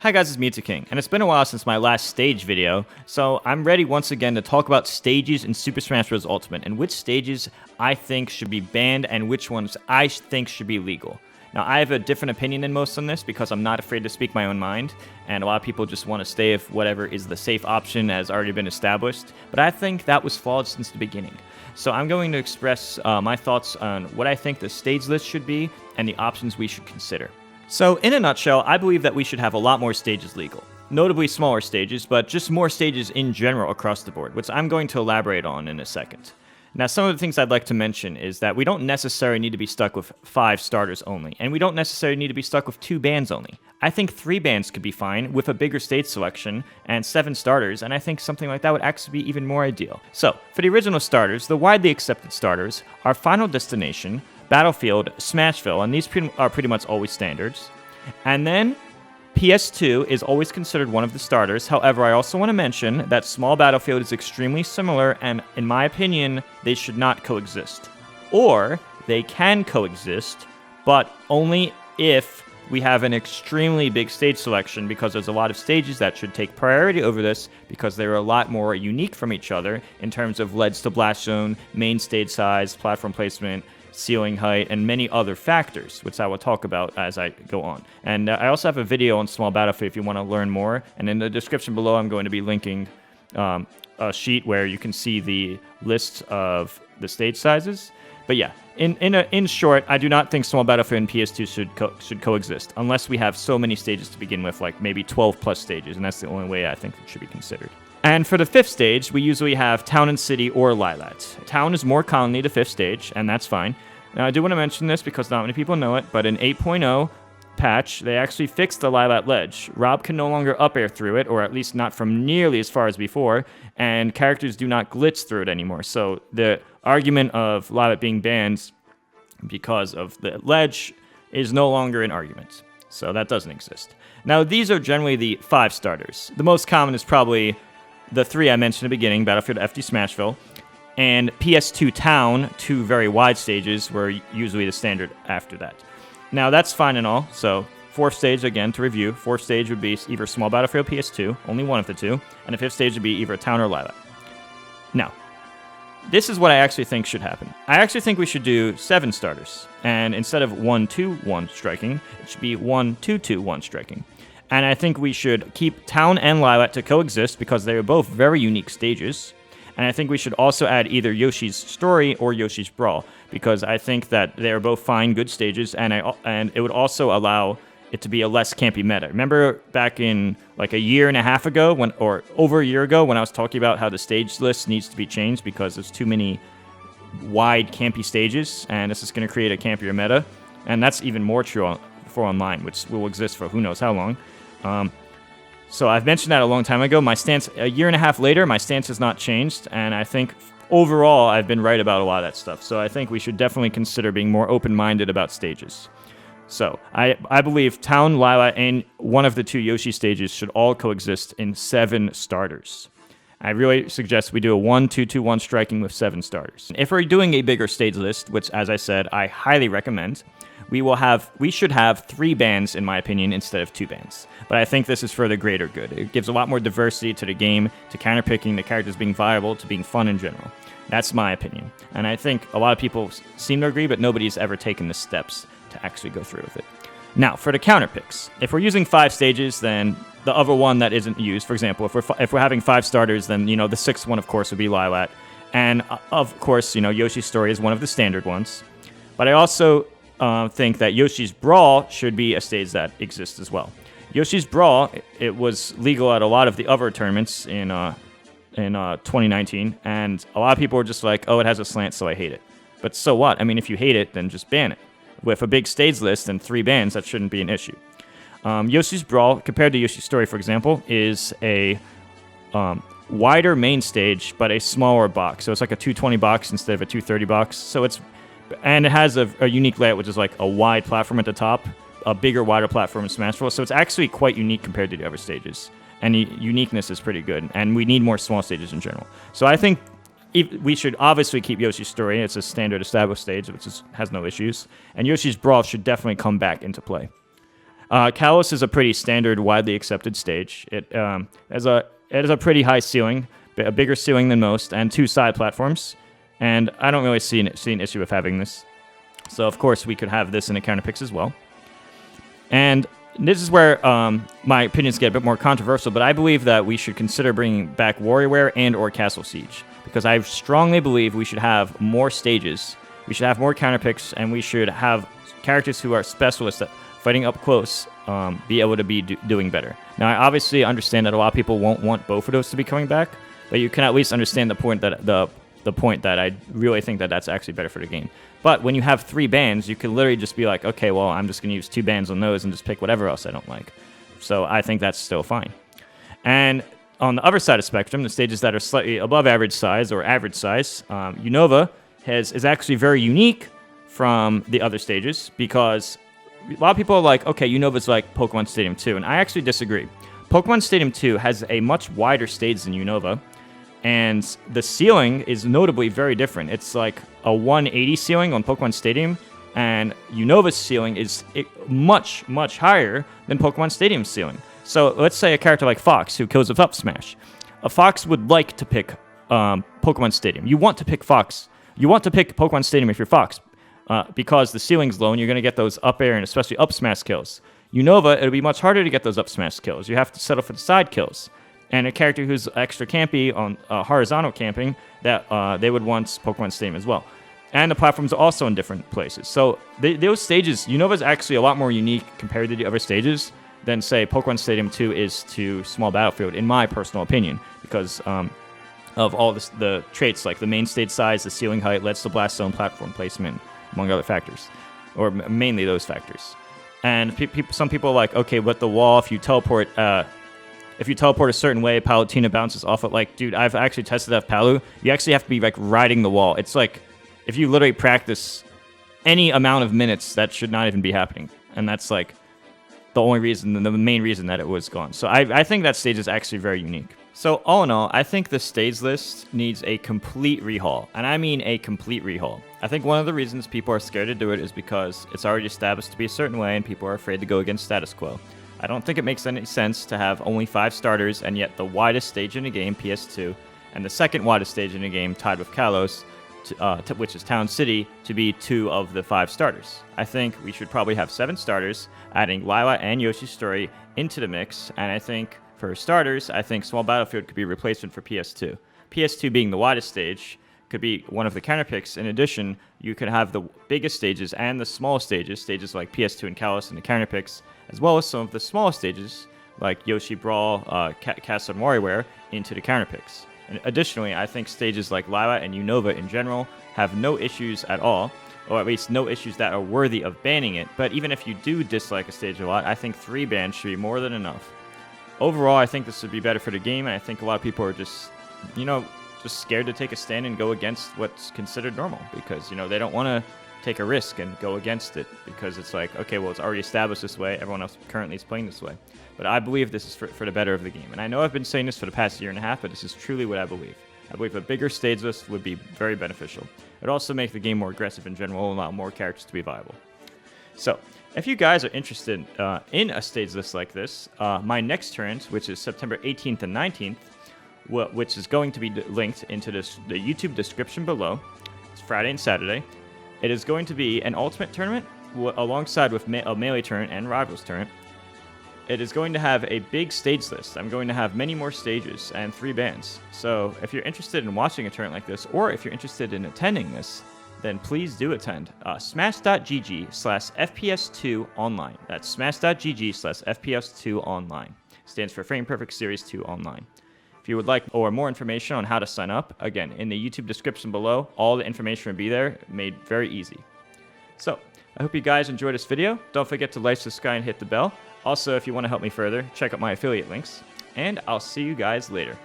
Hi guys, it's Mita King, and it's been a while since my last stage video, so I'm ready once again to talk about stages in Super Smash Bros. Ultimate, and which stages I think should be banned and which ones I think should be legal. Now, I have a different opinion than most on this because I'm not afraid to speak my own mind, and a lot of people just want to stay if whatever is the safe option has already been established, but I think that was flawed since the beginning. So I'm going to express my thoughts on what I think the stage list should be and the options we should consider. So, in a nutshell, I believe that we should have a lot more stages legal. Notably smaller stages, but just more stages in general across the board, which I'm going to elaborate on in a second. Now, some of the things I'd like to mention is that we don't necessarily need to be stuck with 5 starters only, and we don't necessarily need to be stuck with 2 bans only. I think 3 bans could be fine with a bigger stage selection and 7 starters, and I think something like that would actually be even more ideal. So, for the original starters, the widely accepted starters are Final Destination, Battlefield, Smashville, and these are pretty much always standards. And then PS2 is always considered one of the starters. However, I also want to mention that Small Battlefield is extremely similar, and in my opinion, they should not coexist. Or they can coexist, but only if we have an extremely big stage selection, because there's a lot of stages that should take priority over this because they're a lot more unique from each other in terms of ledge to blast zone, main stage size, platform placement, ceiling height, and many other factors, which I will talk about as I go on. And I also have a video on Small Battlefield if you want to learn more. And in the description below, I'm going to be linking a sheet where you can see the list of the stage sizes. But yeah, in short, I do not think Small Battlefield and PS2 should coexist, unless we have so many stages to begin with, like maybe 12 plus stages, and that's the only way I think it should be considered. And for the 5th stage, we usually have Town and City or Lilat. Town is more commonly the 5th stage, and that's fine. Now, I do want to mention this because not many people know it, but in 8.0 patch, they actually fixed the Lilat ledge. Rob can no longer up air through it, or at least not from nearly as far as before, and characters do not glitch through it anymore. So the argument of Lilat being banned because of the ledge is no longer an argument. So that doesn't exist. Now, these are generally the 5 starters. The most common is probably the 3 I mentioned at the beginning, Battlefield, FD, Smashville, and PS2 Town, 2 very wide stages, were usually the standard after that. Now, that's fine and all, so 4th stage, again, to review, 4th stage would be either Small Battlefield, PS2, only one of the 2, and the 5th stage would be either Town or Lilat. Now, this is what I actually think should happen. I actually think we should do 7 starters, and instead of 1-2-1 striking, it should be 1-2-2-1 striking. And I think we should keep Town and Lilat to coexist because they are both very unique stages. And I think we should also add either Yoshi's Story or Yoshi's Brawl because I think that they are both fine, good stages, and it would also allow it to be a less campy meta. Remember back in like a year and a half ago, or over a year ago, when I was talking about how the stage list needs to be changed because there's too many wide campy stages, and this is going to create a campier meta, and that's even more true for online, which will exist for who knows how long. So I've mentioned that a long time ago. My stance, a year and a half later, my stance has not changed, and I think overall I've been right about a lot of that stuff. So I think we should definitely consider being more open-minded about stages. So I believe Town, Lilat, and one of the 2 Yoshi stages should all coexist in 7 starters. I really suggest we do a 1-2-2-1 striking with 7 starters. If we're doing a bigger stage list, which as I said, I highly recommend, we should have 3 bans, in my opinion, instead of 2 bans. But I think this is for the greater good. It gives a lot more diversity to the game, to counterpicking, the characters being viable, to being fun in general. That's my opinion. And I think a lot of people seem to agree, but nobody's ever taken the steps to actually go through with it. Now, for the counterpicks. If we're using 5 stages, then the other one that isn't used, for example, if we're having 5 starters, then, the 6th one, of course, would be Lilat. And, of course, Yoshi's Story is one of the standard ones. But I also think that Yoshi's Brawl should be a stage that exists as well. Yoshi's Brawl, it was legal at a lot of the other tournaments in 2019, and a lot of people were just like, oh, it has a slant, so I hate it. But so what? I mean, if you hate it, then just ban it. With a big stage list and 3 bans, that shouldn't be an issue. Yoshi's Brawl, compared to Yoshi's Story, for example, is a wider main stage, but a smaller box. So it's like a 220 box instead of a 230 box. And it has a unique layout, which is like a wide platform at the top, a bigger, wider platform in Smash Bros. So it's actually quite unique compared to the other stages. And the uniqueness is pretty good. And we need more small stages in general. So I think we should obviously keep Yoshi's Story. It's a standard established stage, which has no issues. And Yoshi's Brawl should definitely come back into play. Kalos is a pretty standard, widely accepted stage. It has a pretty high ceiling, a bigger ceiling than most, and 2 side platforms. And I don't really see an issue with having this. So of course we could have this in the counter picks as well. And this is where my opinions get a bit more controversial, but I believe that we should consider bringing back WarioWare and or Castle Siege, because I strongly believe we should have more stages, we should have more counter picks, and we should have characters who are specialists at fighting up close be able to be doing better. Now, I obviously understand that a lot of people won't want both of those to be coming back, but you can at least understand the point that the point that I really think that that's actually better for the game. But when you have 3 bans, you can literally just be like, okay, well, I'm just going to use 2 bans on those and just pick whatever else I don't like. So I think that's still fine. And on the other side of the spectrum, the stages that are slightly above average size or average size, Unova is actually very unique from the other stages, because a lot of people are like, okay, Unova's like Pokemon Stadium 2, and I actually disagree. Pokemon Stadium 2 has a much wider stage than Unova, and the ceiling is notably very different. It's like a 180 ceiling on Pokemon Stadium, and Unova's ceiling is much, much higher than Pokemon Stadium's ceiling. So let's say a character like Fox, who kills with Up Smash. A Fox would like to pick Pokemon Stadium. You want to pick Fox. You want to pick Pokemon Stadium if you're Fox, because the ceiling's low and you're going to get those up air and especially up smash kills. Unova, it'll be much harder to get those up smash kills. You have to settle for the side kills. And a character who's extra campy on horizontal camping, that they would want Pokemon Stadium as well. And the platforms are also in different places. So those stages, Unova's actually a lot more unique compared to the other stages than, say, Pokemon Stadium 2 is to Small Battlefield, in my personal opinion, because of all the traits like the main stage size, the ceiling height, Let's the Blast Zone, platform placement, among other factors, or mainly those factors. And some people are like, okay, but the wall, if you teleport a certain way, Palutena bounces off it. Like, dude, I've actually tested that Palu. You actually have to be like riding the wall. It's like, if you literally practice any amount of minutes, that should not even be happening. And that's like the only reason, the main reason that it was gone. So I think that stage is actually very unique. So all in all, I think the stage list needs a complete rehaul. And I mean a complete rehaul. I think one of the reasons people are scared to do it is because it's already established to be a certain way and people are afraid to go against status quo. I don't think it makes any sense to have only 5 starters and yet the widest stage in the game, PS2, and the second widest stage in the game, tied with Kalos, which is Town City, to be 2 of the 5 starters. I think we should probably have 7 starters, adding Lila and Yoshi's Story into the mix, and I think for starters, I think Small Battlefield could be a replacement for PS2. PS2 being the widest stage could be one of the counter picks. In addition, you could have the biggest stages and the small stages like PS2 and Kalos and the counter picks, as well as some of the small stages like Yoshis Brawl, Castle and WarioWare into the counter picks. And additionally, I think stages like Lila and Unova in general have no issues at all, or at least no issues that are worthy of banning it. But even if you do dislike a stage a lot, I think 3 bans should be more than enough. Overall, I think this would be better for the game, and I think a lot of people are just scared to take a stand and go against what's considered normal, because, they don't want to take a risk and go against it, because it's like, okay, well, it's already established this way, everyone else currently is playing this way. But I believe this is for the better of the game. And I know I've been saying this for the past year and a half, but this is truly what I believe. I believe a bigger stage list would be very beneficial. It would also make the game more aggressive in general and allow more characters to be viable. So, if you guys are interested in a stage list like this, my next tournament, which is September 18th and 19th, which is going to be linked into the YouTube description below. It's Friday and Saturday. It is going to be an Ultimate tournament alongside with a Melee tournament and Rivals tournament. It is going to have a big stage list. I'm going to have many more stages and 3 bands. So if you're interested in watching a tournament like this, or if you're interested in attending this, then please do attend. Smash.gg/FPS2online. That's smash.gg/FPS2online. Stands for Frame Perfect Series 2 Online. If you would like more information on how to sign up, again, in the YouTube description below, all the information will be there, made very easy. So, I hope you guys enjoyed this video. Don't forget to like, subscribe, and hit the bell. Also, if you want to help me further, check out my affiliate links. And I'll see you guys later.